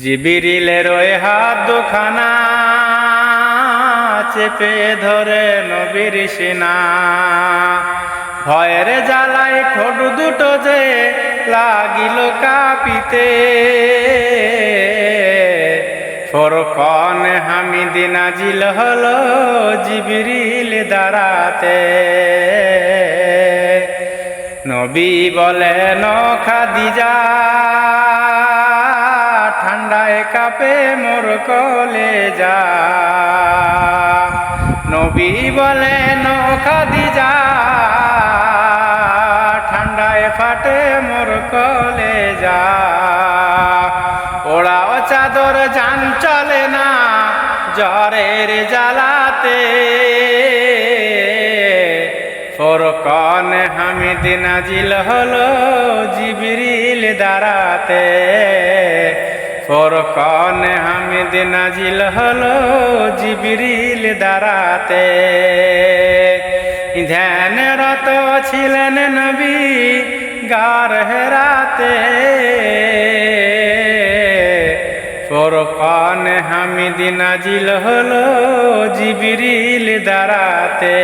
জিবিরিলের ওই হাত দুখানা চেপে ধরে নবীর সিনা, ভয়ের জ্বালাই ঠোঁট দুটো যে লাগিল কাঁপিতে। ফোরকন হামিদ নাজিল হলো জিবরিল দ্বারাতে। নবী বলেন খাদিজা, ঠান্ডায় কাঁপে মোর কলেজা। নবী বলেন খাদিজা, ঠান্ডায় ফাটে মোর কলেজা। ওড়াও চাদর জান চলে না জ্বরের জ্বালাতে। ফোরকন হামিদ নাজিল হলো জিবরিল দ্বারাতে। ফোরকন হামিদ নাজিল হলো জিবরিল দ্বারাতে। ধ্যানরত ছিলেন নবী গার হেরাতে। ফোরকন হামিদ নাজিল হলো জিবরিল দ্বারাতে।